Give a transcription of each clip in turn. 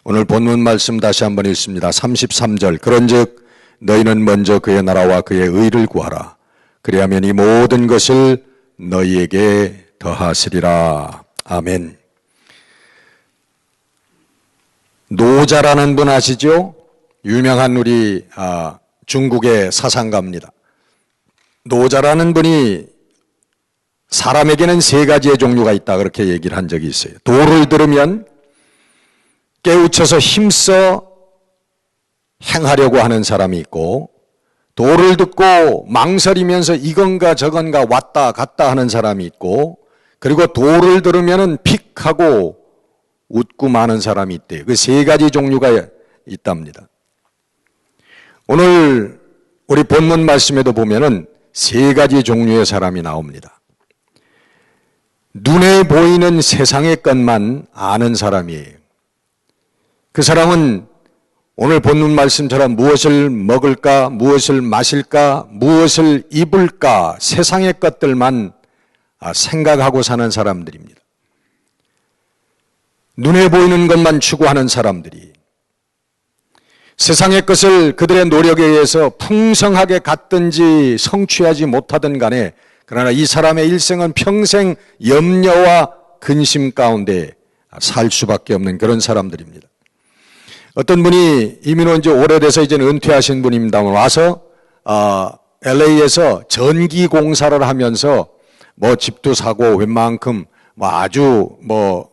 오늘 본문 말씀 다시 한번 읽습니다. 33절. 그런즉 너희는 먼저 그의 나라와 그의 의를 구하라. 그리하면 이 모든 것을 너희에게 더하시리라. 아멘. 노자라는 분 아시죠? 유명한 우리 중국의 사상가입니다. 노자라는 분이 사람에게는 세 가지의 종류가 있다 그렇게 얘기를 한 적이 있어요. 도를 들으면 깨우쳐서 힘써 행하려고 하는 사람이 있고, 도를 듣고 망설이면서 이건가 저건가 왔다 갔다 하는 사람이 있고, 그리고 도를 들으면 픽하고 웃고 마는 사람이 있대요. 그 세 가지 종류가 있답니다. 오늘 우리 본문 말씀에도 보면은 세 가지 종류의 사람이 나옵니다. 눈에 보이는 세상의 것만 아는 사람이에요. 그 사람은 오늘 본문 말씀처럼 무엇을 먹을까, 무엇을 마실까, 무엇을 입을까, 세상의 것들만 생각하고 사는 사람들입니다. 눈에 보이는 것만 추구하는 사람들이 세상의 것을 그들의 노력에 의해서 풍성하게 갖든지 성취하지 못하든 간에, 그러나 이 사람의 일생은 평생 염려와 근심 가운데 살 수밖에 없는 그런 사람들입니다. 어떤 분이 이민 온 지 오래돼서 이제는 은퇴하신 분입니다만 와서 LA에서 전기 공사를 하면서 뭐 집도 사고 웬만큼 뭐 아주 뭐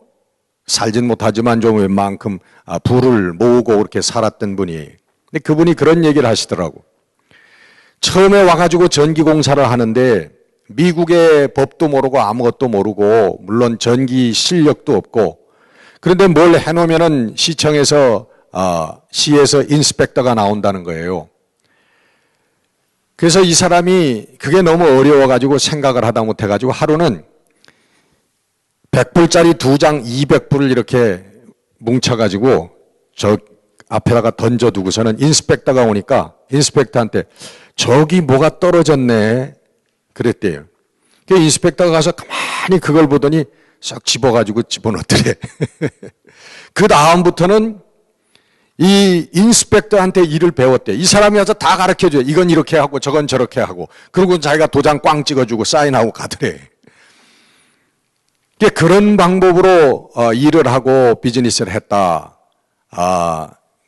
살진 못하지만 좀 웬만큼 부를 모으고 그렇게 살았던 분이에요. 근데 그분이 그런 얘기를 하시더라고. 처음에 와가지고 전기 공사를 하는데 미국의 법도 모르고 아무것도 모르고 물론 전기 실력도 없고, 그런데 뭘 해놓으면은 시청에서 시에서 인스펙터가 나온다는 거예요. 그래서 이 사람이 그게 너무 어려워가지고 생각을 하다 못해가지고 하루는 100불짜리 2장 200불을 이렇게 뭉쳐가지고 저 앞에다가 던져두고서는 인스펙터가 오니까 인스펙터한테 저기 뭐가 떨어졌네 그랬대요. 그 인스펙터가 가서 가만히 그걸 보더니 싹 집어가지고 집어넣더래. 그 다음부터는 이 인스펙터한테 일을 배웠대. 이 사람이 와서 다 가르쳐줘요. 이건 이렇게 하고 저건 저렇게 하고. 그리고 자기가 도장 꽝 찍어주고 사인하고 가더래. 그런 방법으로 일을 하고 비즈니스를 했다.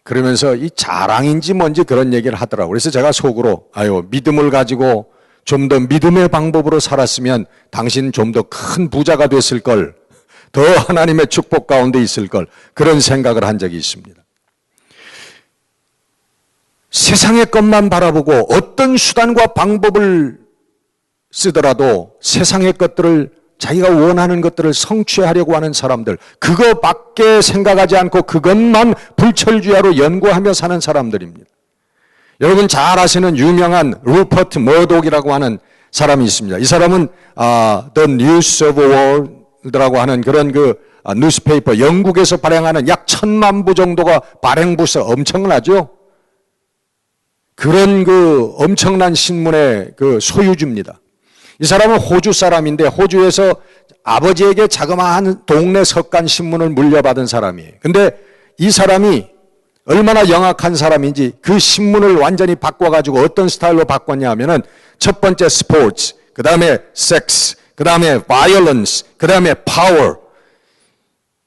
그러면서 이 자랑인지 뭔지 그런 얘기를 하더라고요. 그래서 제가 속으로 믿음을 가지고 좀 더 믿음의 방법으로 살았으면 당신 좀 더 큰 부자가 됐을 걸, 더 하나님의 축복 가운데 있을 걸, 그런 생각을 한 적이 있습니다. 세상의 것만 바라보고 어떤 수단과 방법을 쓰더라도 세상의 것들을, 자기가 원하는 것들을 성취하려고 하는 사람들, 그거밖에 생각하지 않고 그것만 불철주야로 연구하며 사는 사람들입니다. 여러분 잘 아시는 유명한 루퍼트 머독이라고 하는 사람이 있습니다. 이 사람은 The News of the World라고 하는 그런 뉴스페이퍼, 영국에서 발행하는 약 1000만 부 정도가 발행부서 엄청나죠? 그런 엄청난 신문의 소유주입니다. 이 사람은 호주 사람인데 호주에서 아버지에게 자그마한 동네 석간 신문을 물려받은 사람이에요. 근데 이 사람이 얼마나 영악한 사람인지 그 신문을 완전히 바꿔가지고 어떤 스타일로 바꿨냐 하면은 첫 번째 스포츠, 그 다음에 섹스, 그 다음에 바이올런스, 그 다음에 파워,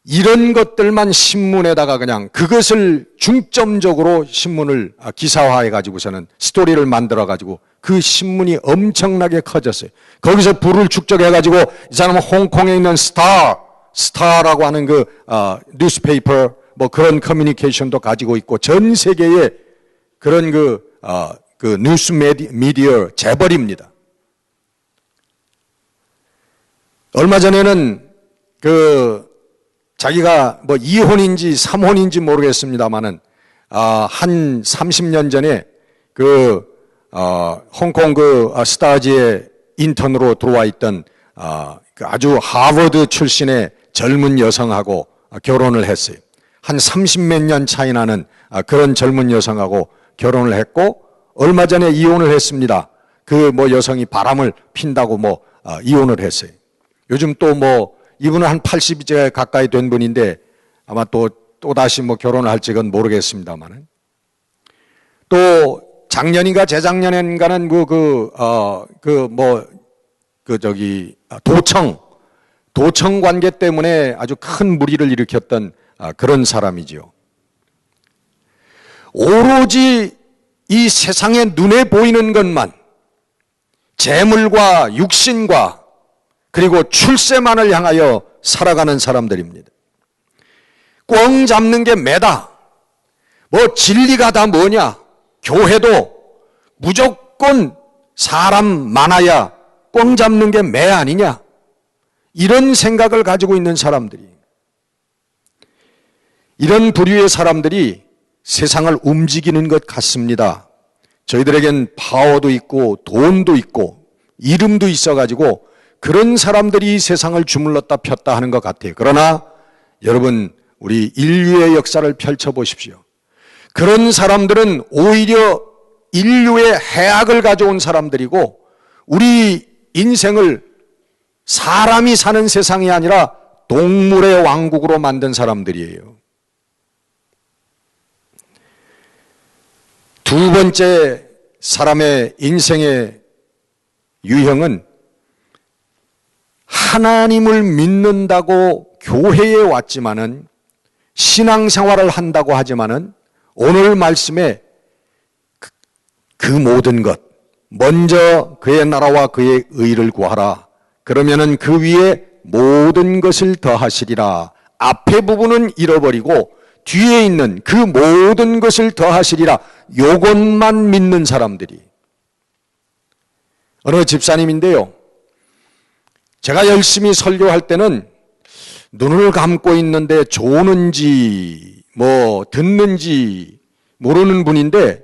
이런 것들만 신문에다가 그냥 그것을 중점적으로 신문을 기사화해가지고서는 스토리를 만들어가지고 그 신문이 엄청나게 커졌어요. 거기서 부를 축적해가지고 이 사람은 홍콩에 있는 스타라고 하는 뉴스페이퍼 뭐 그런 커뮤니케이션도 가지고 있고 전 세계에 그런 뉴스 미디어 재벌입니다. 얼마 전에는 자기가 뭐 2혼인지 3혼인지 모르겠습니다만은 한 30년 전에 홍콩 스타즈의 인턴으로 들어와 있던 아주 하버드 출신의 젊은 여성하고 결혼을 했어요. 한 30몇 년 차이 나는 그런 젊은 여성하고 결혼을 했고 얼마 전에 이혼을 했습니다. 여성이 바람을 핀다고 이혼을 했어요. 요즘 또 이분은 한 80세 가까이 된 분인데 아마 또 또다시 뭐 결혼을 할지는 모르겠습니다만은. 또 작년인가 재작년인가는 도청 관계 때문에 아주 큰 물의를 일으켰던 그런 사람이지요. 오로지 이 세상에 눈에 보이는 것만, 재물과 육신과 그리고 출세만을 향하여 살아가는 사람들입니다. 꽝 잡는 게 매다. 뭐 진리가 다 뭐냐? 교회도 무조건 사람 많아야 꽝 잡는 게 매 아니냐? 이런 생각을 가지고 있는 사람들이, 이런 부류의 사람들이 세상을 움직이는 것 같습니다. 저희들에겐 파워도 있고 돈도 있고 이름도 있어가지고 그런 사람들이 세상을 주물렀다 폈다 하는 것 같아요. 그러나 여러분, 우리 인류의 역사를 펼쳐보십시오. 그런 사람들은 오히려 인류의 해악을 가져온 사람들이고, 우리 인생을 사람이 사는 세상이 아니라 동물의 왕국으로 만든 사람들이에요. 두 번째 사람의 인생의 유형은 하나님을 믿는다고 교회에 왔지만은, 신앙생활을 한다고 하지만은, 오늘 말씀에 그 모든 것, 먼저 그의 나라와 그의 의를 구하라. 그러면은 그 위에 모든 것을 더하시리라. 앞에 부분은 잃어버리고 뒤에 있는 그 모든 것을 더하시리라. 요것만 믿는 사람들이. 어느 집사님인데요, 제가 열심히 설교할 때는 눈을 감고 있는데 조는지 뭐 듣는지 모르는 분인데,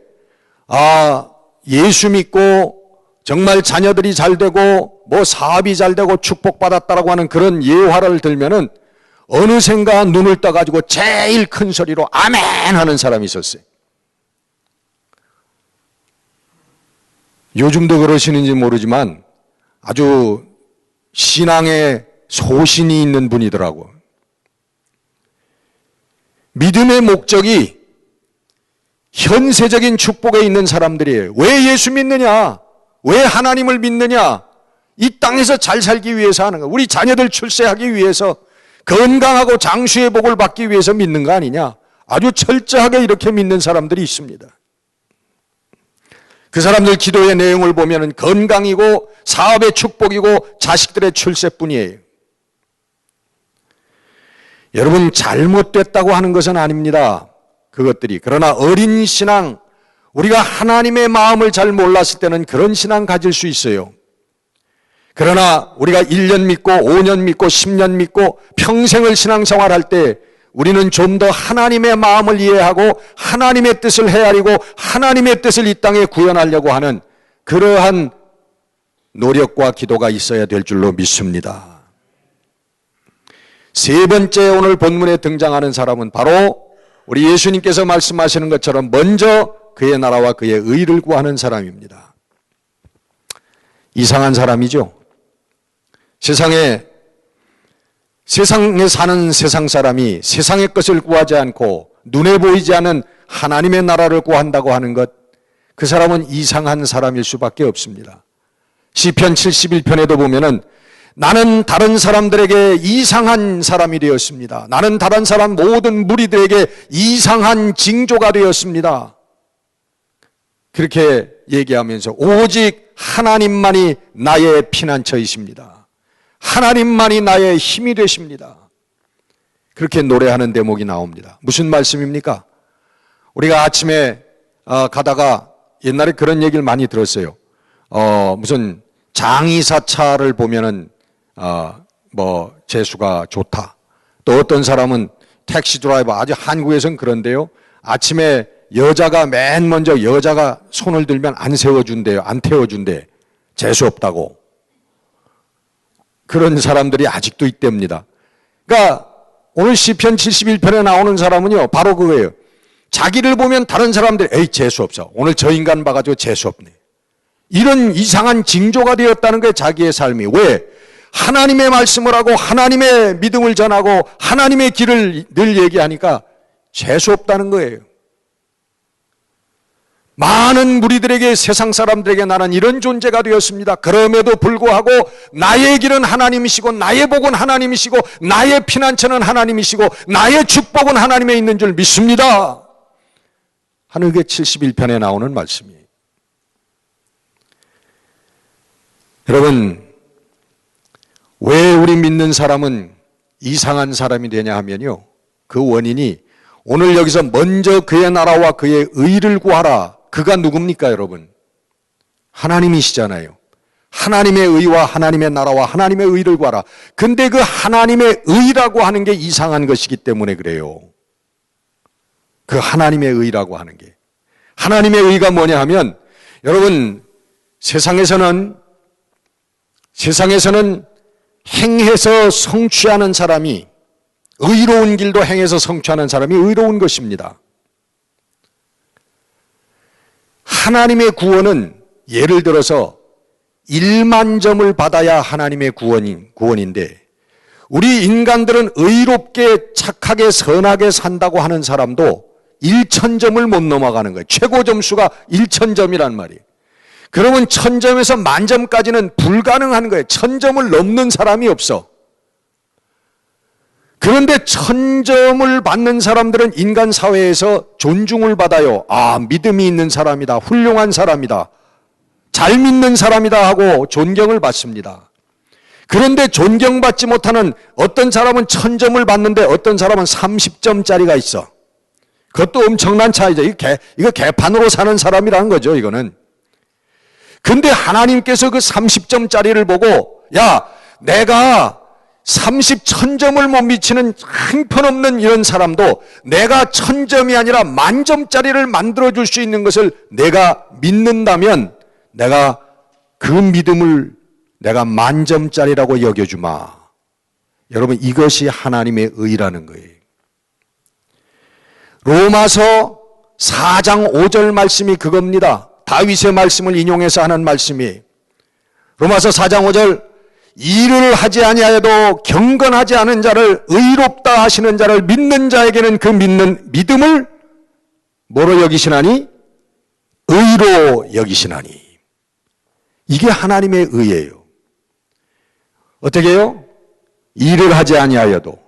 예수 믿고 정말 자녀들이 잘 되고 뭐 사업이 잘 되고 축복받았다라고 하는 그런 예화를 들면은 어느샌가 눈을 떠가지고 제일 큰 소리로 아멘 하는 사람이 있었어요. 요즘도 그러시는지 모르지만 아주 신앙에 소신이 있는 분이더라고. 믿음의 목적이 현세적인 축복에 있는 사람들이에요. 왜 예수 믿느냐? 왜 하나님을 믿느냐? 이 땅에서 잘 살기 위해서 하는 거. 우리 자녀들 출세하기 위해서, 건강하고 장수의 복을 받기 위해서 믿는 거 아니냐? 아주 철저하게 이렇게 믿는 사람들이 있습니다. 그 사람들 기도의 내용을 보면 건강이고 사업의 축복이고 자식들의 출세뿐이에요. 여러분, 잘못됐다고 하는 것은 아닙니다. 그것들이. 그러나 어린 신앙, 우리가 하나님의 마음을 잘 몰랐을 때는 그런 신앙 가질 수 있어요. 그러나 우리가 1년 믿고 5년 믿고 10년 믿고 평생을 신앙생활할 때 우리는 좀 더 하나님의 마음을 이해하고 하나님의 뜻을 헤아리고 하나님의 뜻을 이 땅에 구현하려고 하는 그러한 노력과 기도가 있어야 될 줄로 믿습니다. 세 번째 오늘 본문에 등장하는 사람은 바로 우리 예수님께서 말씀하시는 것처럼 먼저 그의 나라와 그의 의를 구하는 사람입니다. 이상한 사람이죠. 세상에 사는 세상 사람이 세상의 것을 구하지 않고 눈에 보이지 않는 하나님의 나라를 구한다고 하는 것, 그 사람은 이상한 사람일 수밖에 없습니다. 시편 71편에도 보면은 나는 다른 사람들에게 이상한 사람이 되었습니다. 나는 다른 사람 모든 무리들에게 이상한 징조가 되었습니다. 그렇게 얘기하면서 오직 하나님만이 나의 피난처이십니다. 하나님만이 나의 힘이 되십니다. 그렇게 노래하는 대목이 나옵니다. 무슨 말씀입니까? 우리가 아침에 가다가 옛날에 그런 얘기를 많이 들었어요. 무슨 장의사차를 보면은 뭐 재수가 좋다. 또 어떤 사람은 택시 드라이버, 아주 한국에서는 그런데요, 아침에 여자가 맨 먼저 여자가 손을 들면 안 세워준대요. 안 태워준대. 재수 없다고. 그런 사람들이 아직도 있답니다. 그러니까 오늘 시편 71편에 나오는 사람은요, 바로 그거예요. 자기를 보면 다른 사람들이 에이 재수 없어. 오늘 저 인간 봐가지고 재수 없네. 이런 이상한 징조가 되었다는 거예요. 자기의 삶이. 왜? 하나님의 말씀을 하고 하나님의 믿음을 전하고 하나님의 길을 늘 얘기하니까 재수 없다는 거예요. 많은 무리들에게, 세상 사람들에게 나는 이런 존재가 되었습니다. 그럼에도 불구하고 나의 길은 하나님이시고 나의 복은 하나님이시고 나의 피난처는 하나님이시고 나의 축복은 하나님에 있는 줄 믿습니다 하는 게 71편에 나오는 말씀이에요. 여러분, 왜 우리 믿는 사람은 이상한 사람이 되냐 하면요, 그 원인이 오늘 여기서 먼저 그의 나라와 그의 의를 구하라. 그가 누굽니까, 여러분? 하나님이시잖아요. 하나님의 의와 하나님의 나라와 하나님의 의를 구하라. 근데 그 하나님의 의라고 하는 게 이상한 것이기 때문에 그래요. 그 하나님의 의라고 하는 게. 하나님의 의가 뭐냐 하면, 여러분, 세상에서는 행해서 성취하는 사람이, 의로운 길도 행해서 성취하는 사람이 의로운 것입니다. 하나님의 구원은 예를 들어서 1만 점을 받아야 하나님의 구원인데, 우리 인간들은 의롭게 착하게 선하게 산다고 하는 사람도 1,000점을 못 넘어가는 거예요. 최고 점수가 1,000점이란 말이에요. 그러면 1,000점에서 만점까지는 불가능한 거예요. 1,000점을 넘는 사람이 없어. 그런데 1,000점을 받는 사람들은 인간 사회에서 존중을 받아요. 아, 믿음이 있는 사람이다. 훌륭한 사람이다. 잘 믿는 사람이다 하고 존경을 받습니다. 그런데 존경받지 못하는 어떤 사람은 1,000점을 받는데 어떤 사람은 30점짜리가 있어. 그것도 엄청난 차이죠. 이거 개판으로 사는 사람이라는 거죠, 이거는. 근데 하나님께서 그 30점짜리를 보고, 야, 내가 1,000점을 못 미치는 형편없는 이런 사람도 내가 1,000점이 아니라 만점짜리를 만들어줄 수 있는 것을 내가 믿는다면 내가 그 믿음을 내가 만점짜리라고 여겨주마. 여러분, 이것이 하나님의 의라는 거예요. 로마서 4장 5절 말씀이 그겁니다. 다윗의 말씀을 인용해서 하는 말씀이, 로마서 4장 5절, 일을 하지 아니하여도 경건하지 않은 자를 의롭다 하시는 자를 믿는 자에게는 그 믿는 믿음을 뭐로 여기시나니? 의로 여기시나니. 이게 하나님의 의예요. 어떻게 해요? 일을 하지 아니하여도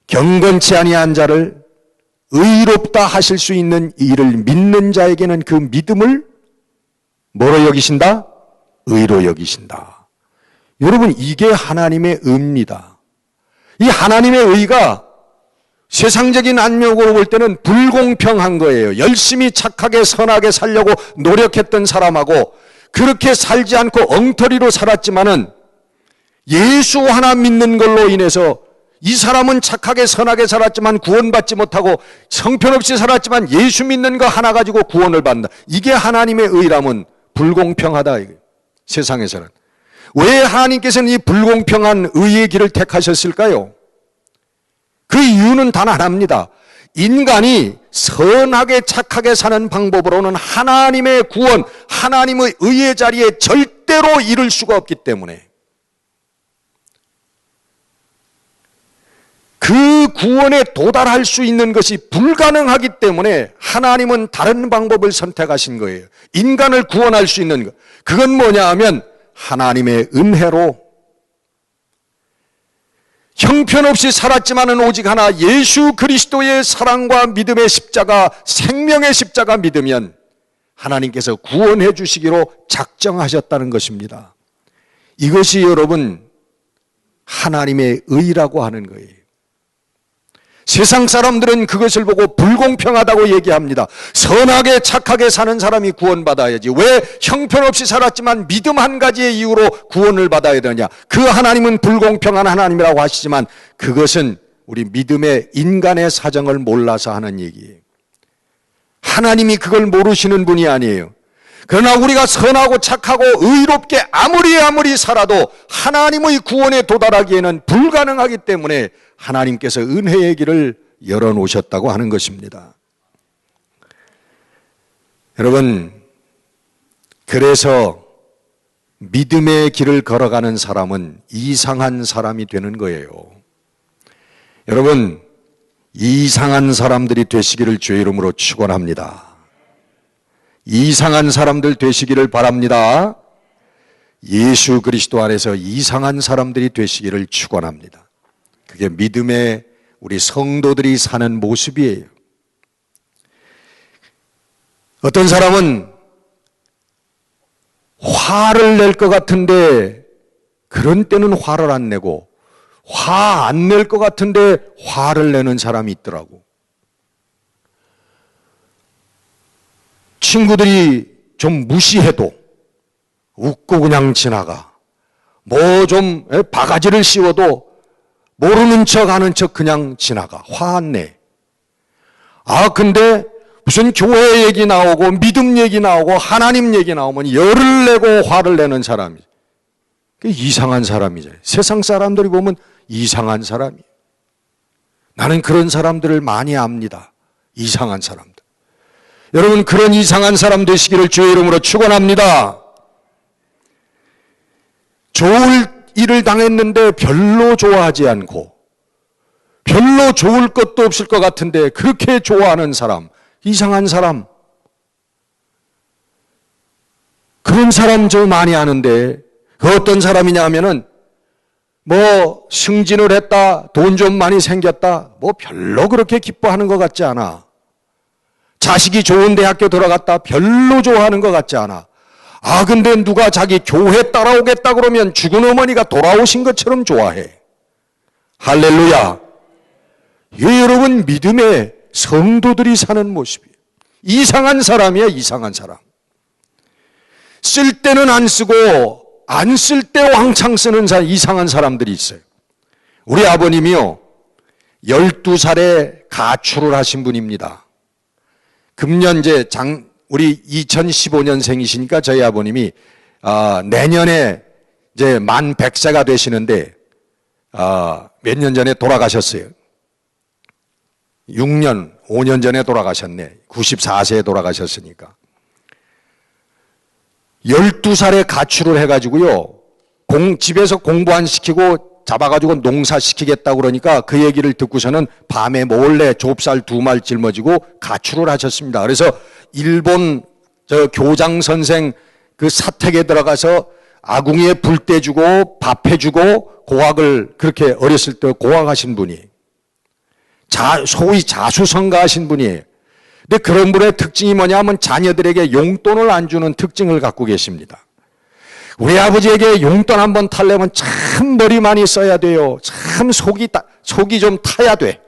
경건치 아니한 자를 의롭다 하실 수 있는 일을 믿는 자에게는 그 믿음을 뭐로 여기신다? 의로 여기신다. 여러분, 이게 하나님의 의입니다. 이 하나님의 의가 세상적인 안목으로 볼 때는 불공평한 거예요. 열심히 착하게 선하게 살려고 노력했던 사람하고 그렇게 살지 않고 엉터리로 살았지만은 예수 하나 믿는 걸로 인해서 이 사람은 착하게 선하게 살았지만 구원받지 못하고 형편없이 살았지만 예수 믿는 거 하나 가지고 구원을 받는다. 이게 하나님의 의라면 불공평하다. 세상에서는. 왜 하나님께서는 이 불공평한 의의 길을 택하셨을까요? 그 이유는 단 하나입니다. 인간이 선하게 착하게 사는 방법으로는 하나님의 구원, 하나님의 의의 자리에 절대로 이를 수가 없기 때문에, 그 구원에 도달할 수 있는 것이 불가능하기 때문에 하나님은 다른 방법을 선택하신 거예요. 인간을 구원할 수 있는 것. 그건 뭐냐 하면 하나님의 은혜로 형편없이 살았지만은 오직 하나 예수 그리스도의 사랑과 믿음의 십자가, 생명의 십자가 믿으면 하나님께서 구원해 주시기로 작정하셨다는 것입니다. 이것이 여러분 하나님의 의라고 하는 거예요. 세상 사람들은 그것을 보고 불공평하다고 얘기합니다. 선하게 착하게 사는 사람이 구원받아야지. 왜 형편없이 살았지만 믿음 한 가지의 이유로 구원을 받아야 되느냐. 그 하나님은 불공평한 하나님이라고 하시지만 그것은 우리 믿음의 인간의 사정을 몰라서 하는 얘기예요. 하나님이 그걸 모르시는 분이 아니에요. 그러나 우리가 선하고 착하고 의롭게 아무리 살아도 하나님의 구원에 도달하기에는 불가능하기 때문에 하나님께서 은혜의 길을 열어놓으셨다고 하는 것입니다. 여러분, 그래서 믿음의 길을 걸어가는 사람은 이상한 사람이 되는 거예요. 여러분, 이상한 사람들이 되시기를 주의 이름으로 축원합니다. 이상한 사람들 되시기를 바랍니다. 예수 그리스도 안에서 이상한 사람들이 되시기를 축원합니다. 그게 믿음의 우리 성도들이 사는 모습이에요. 어떤 사람은 화를 낼 것 같은데 그런 때는 화를 안 내고 화 안 낼 것 같은데 화를 내는 사람이 있더라고. 친구들이 좀 무시해도 웃고 그냥 지나가. 뭐 좀 바가지를 씌워도 모르는 척 하는 척 그냥 지나가. 화 안 내. 근데 무슨 교회 얘기 나오고 믿음 얘기 나오고 하나님 얘기 나오면 열을 내고 화를 내는 사람이죠. 이상한 사람이죠. 세상 사람들이 보면 이상한 사람이에요. 나는 그런 사람들을 많이 압니다. 이상한 사람들. 여러분, 그런 이상한 사람 되시기를 주의 이름으로 축원합니다. 좋을 일을 당했는데 별로 좋아하지 않고 별로 좋을 것도 없을 것 같은데 그렇게 좋아하는 사람, 이상한 사람. 그런 사람 저 많이 아는데 그 어떤 사람이냐 하면은 뭐 승진을 했다, 돈 좀 많이 생겼다, 뭐 별로 그렇게 기뻐하는 것 같지 않아. 자식이 좋은 대학교 들어갔다, 별로 좋아하는 것 같지 않아. 근데 누가 자기 교회 따라오겠다 그러면 죽은 어머니가 돌아오신 것처럼 좋아해. 할렐루야. 이게 여러분 믿음의 성도들이 사는 모습이에요. 이상한 사람이야, 이상한 사람. 쓸 때는 안 쓰고 안 쓸 때 왕창 쓰는 이상한 사람들이 있어요. 우리 아버님이요, 12살에 가출을 하신 분입니다. 금년 우리 2015년생이시니까 저희 아버님이 내년에 이제 만 100세가 되시는데 몇 년 전에 돌아가셨어요. 6년, 5년 전에 돌아가셨네. 94세에 돌아가셨으니까. 12살에 가출을 해가지고요, 집에서 공부 안 시키고 잡아가지고 농사 시키겠다고 그러니까 그 얘기를 듣고서는 밤에 몰래 좁쌀 2말 짊어지고 가출을 하셨습니다. 그래서 일본 교장 선생 그 사택에 들어가서 아궁이에 불 떼주고 밥 해주고 고학을 그렇게 어렸을 때 고학하신 분이 소위 자수성가하신 분이에요. 근데 그런 분의 특징이 뭐냐면 자녀들에게 용돈을 안 주는 특징을 갖고 계십니다. 우리 아버지에게 용돈 한번 타려면 참 머리 많이 써야 돼요. 참 속이 좀 타야 돼.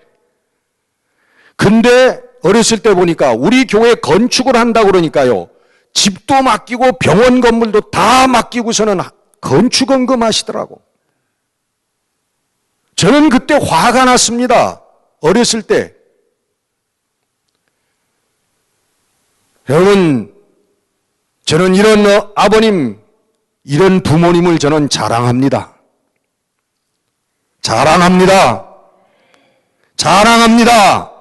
근데 어렸을 때 보니까 우리 교회 건축을 한다고 그러니까요, 집도 맡기고 병원 건물도 다 맡기고서는 건축원금 하시더라고. 저는 그때 화가 났습니다. 어렸을 때. 여러분, 저는 이런 아버님, 이런 부모님을 저는 자랑합니다. 자랑합니다. 자랑합니다.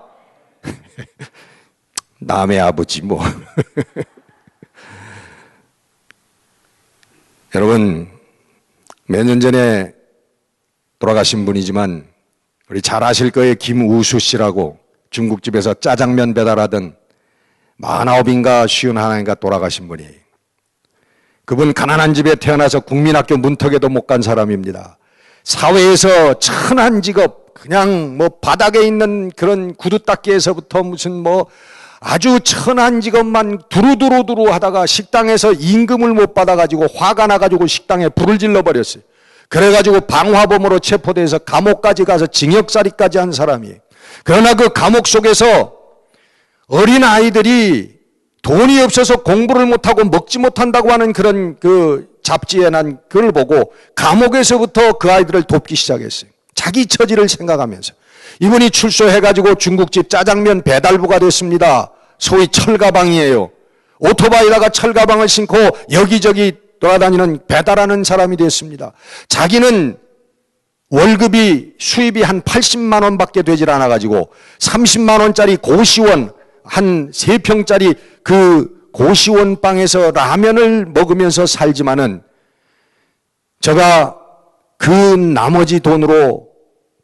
남의 아버지 뭐. 여러분, 몇 년 전에 돌아가신 분이지만 우리 잘 아실 거예요. 김우수 씨라고 중국집에서 짜장면 배달하던 49인가 51인가 돌아가신 분이에요. 그분 가난한 집에 태어나서 국민학교 문턱에도 못 간 사람입니다. 사회에서 천한 직업, 그냥 뭐 바닥에 있는 그런 구두 닦기에서부터 무슨 뭐 아주 천한 직업만 두루두루 하다가 식당에서 임금을 못 받아가지고 화가 나가지고 식당에 불을 질러버렸어요. 그래가지고 방화범으로 체포돼서 감옥까지 가서 징역살이까지 한 사람이에요. 그러나 그 감옥 속에서 어린 아이들이 돈이 없어서 공부를 못하고 먹지 못한다고 하는 그런 그 잡지에 난 그걸 보고 감옥에서부터 그 아이들을 돕기 시작했어요. 자기 처지를 생각하면서. 이분이 출소해가지고 중국집 짜장면 배달부가 됐습니다. 소위 철가방이에요. 오토바이다가 철가방을 신고 여기저기 돌아다니는 배달하는 사람이 됐습니다. 자기는 월급이 수입이 한 80만 원밖에 되질 않아가지고 30만 원짜리 고시원 한 3평짜리 그 고시원 방에서 라면을 먹으면서 살지만은 제가 그 나머지 돈으로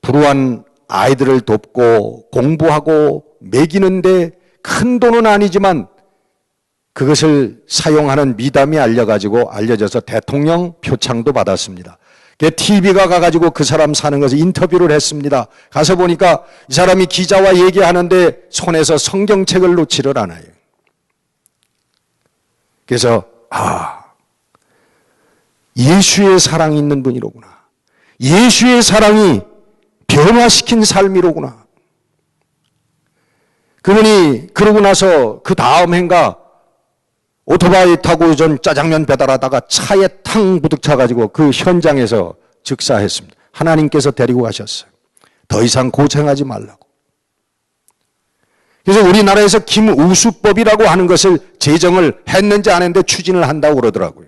불우한 아이들을 돕고 공부하고 먹이는데 큰 돈은 아니지만 그것을 사용하는 미담이 알려져서 대통령 표창도 받았습니다. TV가 가가지고 그 사람 사는 것을 인터뷰를 했습니다. 가서 보니까 이 사람이 기자와 얘기하는데 손에서 성경책을 놓지를 않아요. 그래서 예수의 사랑이 있는 분이로구나. 예수의 사랑이 변화시킨 삶이로구나. 그분이 그러고 나서 그 다음 해인가 오토바이 타고 전 짜장면 배달하다가 차에 탕 부딪혀가지고 그 현장에서 즉사했습니다. 하나님께서 데리고 가셨어요. 더 이상 고생하지 말라고. 그래서 우리나라에서 김우수법이라고 하는 것을 제정을 했는지 안 했는데 추진을 한다고 그러더라고요.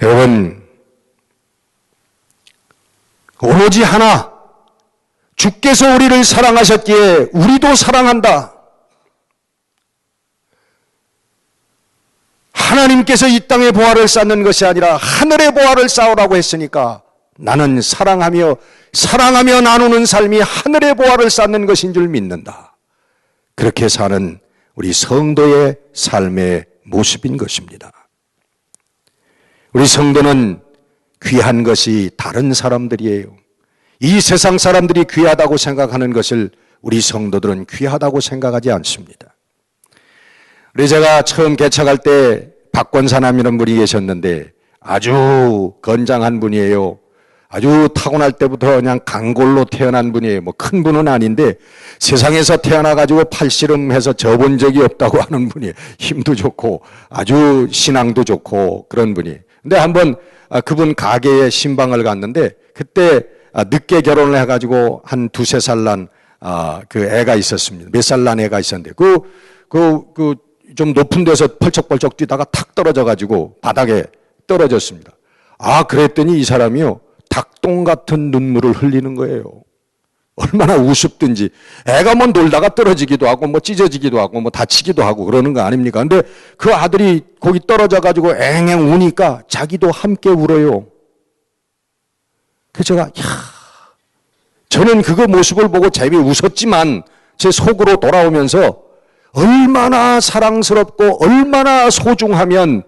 여러분, 오로지 하나, 주께서 우리를 사랑하셨기에 우리도 사랑한다. 하나님께서 이 땅의 보화를 쌓는 것이 아니라 하늘의 보화를 쌓으라고 했으니까 나는 사랑하며 나누는 삶이 하늘의 보화를 쌓는 것인 줄 믿는다. 그렇게 사는 우리 성도의 삶의 모습인 것입니다. 우리 성도는 귀한 것이 다른 사람들이에요. 이 세상 사람들이 귀하다고 생각하는 것을 우리 성도들은 귀하다고 생각하지 않습니다. 우리 제가 처음 개척할 때 박권사남이라는 분이 계셨는데 아주 건장한 분이에요. 아주 타고날 때부터 그냥 강골로 태어난 분이에요. 뭐 큰 분은 아닌데 세상에서 태어나가지고 팔씨름해서 져본 적이 없다고 하는 분이에요. 힘도 좋고 아주 신앙도 좋고 그런 분이. 근데 한번 그분 가게에 신방을 갔는데 그때 늦게 결혼을 해가지고 한 두세 살 난 그 애가 있었습니다. 몇 살 난 애가 있었는데 좀 높은 데서 펄쩍펄쩍 뛰다가 탁 떨어져가지고 바닥에 떨어졌습니다. 그랬더니 이 사람이요. 닭똥 같은 눈물을 흘리는 거예요. 얼마나 우습든지. 애가 뭐 놀다가 떨어지기도 하고 뭐 찢어지기도 하고 뭐 다치기도 하고 그러는 거 아닙니까? 근데 그 아들이 거기 떨어져가지고 앵앵 우니까 자기도 함께 울어요. 그래서 제가 저는 그 모습을 보고 재미 웃었지만 제 속으로 돌아오면서 얼마나 사랑스럽고 얼마나 소중하면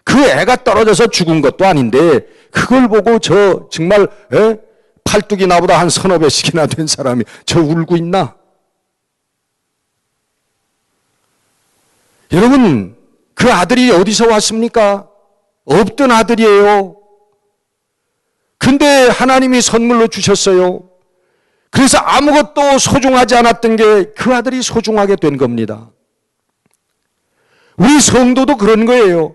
그 애가 떨어져서 죽은 것도 아닌데 그걸 보고 저 정말 팔뚝이 나보다 한 서너 배씩이나 된 사람이 저 울고 있나? 여러분, 그 아들이 어디서 왔습니까? 없던 아들이에요. 근데 하나님이 선물로 주셨어요. 그래서 아무것도 소중하지 않았던 게 그 아들이 소중하게 된 겁니다. 우리 성도도 그런 거예요.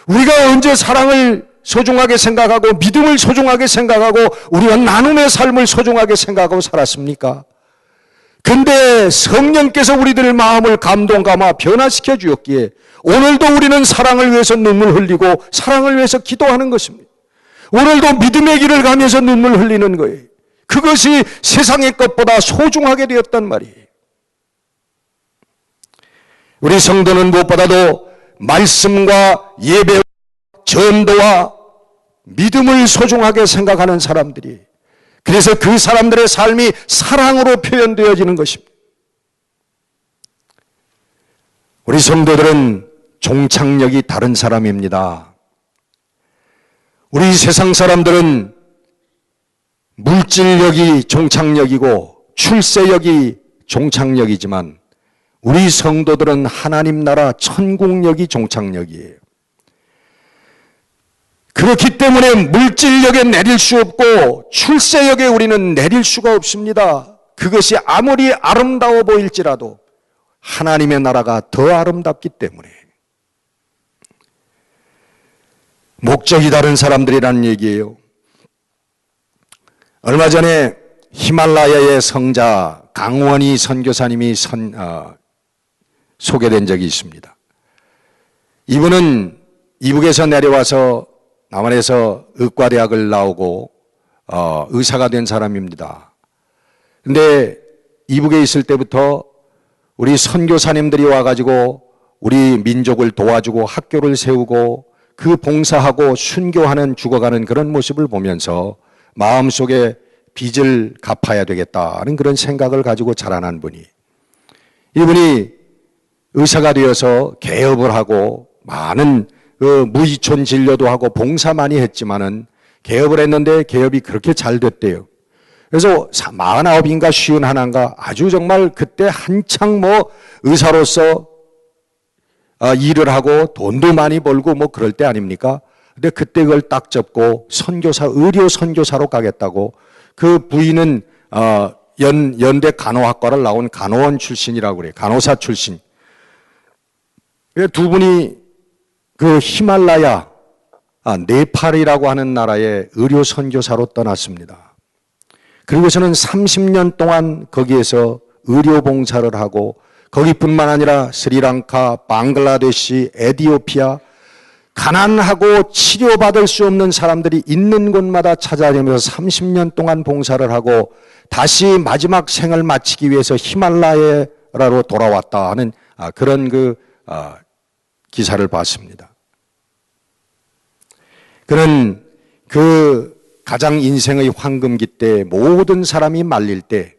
우리가 언제 사랑을 소중하게 생각하고 믿음을 소중하게 생각하고 우리가 나눔의 삶을 소중하게 생각하고 살았습니까? 근데 성령께서 우리들의 마음을 감동감아 변화시켜 주었기에 오늘도 우리는 사랑을 위해서 눈물 흘리고 사랑을 위해서 기도하는 것입니다. 오늘도 믿음의 길을 가면서 눈물 흘리는 거예요. 그것이 세상의 것보다 소중하게 되었단 말이에요. 우리 성도는 무엇보다도 말씀과 예배와 전도와 믿음을 소중하게 생각하는 사람들이, 그래서 그 사람들의 삶이 사랑으로 표현되어지는 것입니다. 우리 성도들은 종착역이 다른 사람입니다. 우리 세상 사람들은 물질력이 종착역이고 출세역이 종착역이지만 우리 성도들은 하나님 나라 천국역이 종착역이에요. 그렇기 때문에 물질력에 내릴 수 없고 출세역에 우리는 내릴 수가 없습니다. 그것이 아무리 아름다워 보일지라도 하나님의 나라가 더 아름답기 때문에. 목적이 다른 사람들이라는 얘기예요. 얼마 전에 히말라야의 성자 강원희 선교사님이 소개된 적이 있습니다. 이분은 이북에서 내려와서 남한에서 의과대학을 나오고 의사가 된 사람입니다. 근데 이북에 있을 때부터 우리 선교사님들이 와가지고 우리 민족을 도와주고 학교를 세우고 그 봉사하고 순교하는 죽어가는 그런 모습을 보면서 마음속에 빚을 갚아야 되겠다는 그런 생각을 가지고 자라난 분이, 이분이 의사가 되어서 개업을 하고 많은 무이촌 진료도 하고 봉사 많이 했지만은 개업을 했는데 개업이 그렇게 잘 됐대요. 그래서 49인가 51인가 아주 정말 그때 한창 의사로서 일을 하고 돈도 많이 벌고 그럴 때 아닙니까? 근데 그때 그걸 딱 접고 의료 선교사로 가겠다고, 그 부인은 연대 간호학과를 나온 간호원 출신이라고 그래요. 간호사 출신. 두 분이 그 히말라야, 네팔이라고 하는 나라의 의료 선교사로 떠났습니다. 그리고서는 30년 동안 거기에서 의료 봉사를 하고, 거기뿐만 아니라 스리랑카, 방글라데시, 에티오피아, 가난하고 치료받을 수 없는 사람들이 있는 곳마다 찾아다니면서 30년 동안 봉사를 하고 다시 마지막 생을 마치기 위해서 히말라야로 돌아왔다 하는 그런 기사를 봤습니다. 그는 그 가장 인생의 황금기 때 모든 사람이 말릴 때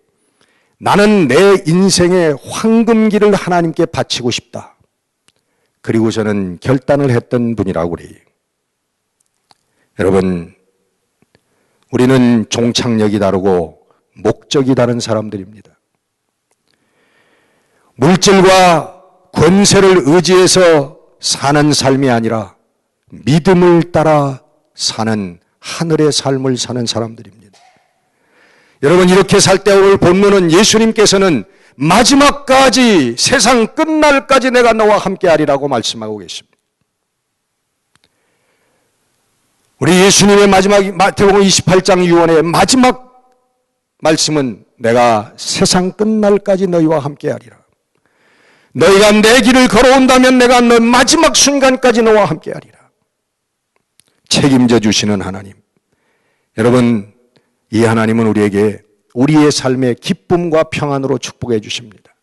나는 내 인생의 황금기를 하나님께 바치고 싶다. 그리고 저는 결단을 했던 분이라고 그래요. 여러분, 우리는 종착역이 다르고 목적이 다른 사람들입니다. 물질과 권세를 의지해서 사는 삶이 아니라 믿음을 따라 사는 하늘의 삶을 사는 사람들입니다. 여러분, 이렇게 살 때 오늘 본문은 예수님께서는 마지막까지, 세상 끝날까지 내가 너와 함께하리라고 말씀하고 계십니다. 우리 예수님의 마지막 마태복음 28장 유언의 마지막 말씀은 내가 세상 끝날까지 너희와 함께하리라. 너희가 내 길을 걸어온다면 내가 너 마지막 순간까지 너와 함께하리라. 책임져 주시는 하나님. 여러분, 이 하나님은 우리에게 우리의 삶의 기쁨과 평안으로 축복해 주십니다.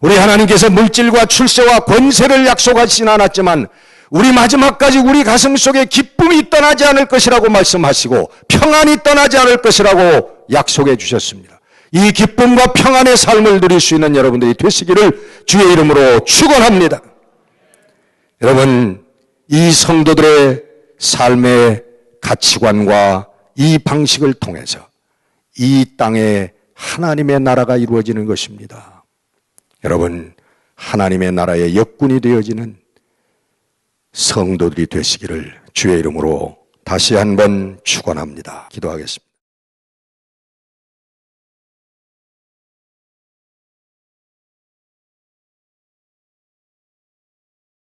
우리 하나님께서 물질과 출세와 권세를 약속하시진 않았지만 우리 마지막까지 우리 가슴 속에 기쁨이 떠나지 않을 것이라고 말씀하시고 평안이 떠나지 않을 것이라고 약속해 주셨습니다. 이 기쁨과 평안의 삶을 누릴 수 있는 여러분들이 되시기를 주의 이름으로 축원합니다. 여러분, 이 성도들의 삶의 가치관과 이 방식을 통해서 이 땅에 하나님의 나라가 이루어지는 것입니다. 여러분, 하나님의 나라의 역군이 되어지는 성도들이 되시기를 주의 이름으로 다시 한번 축원합니다. 기도하겠습니다.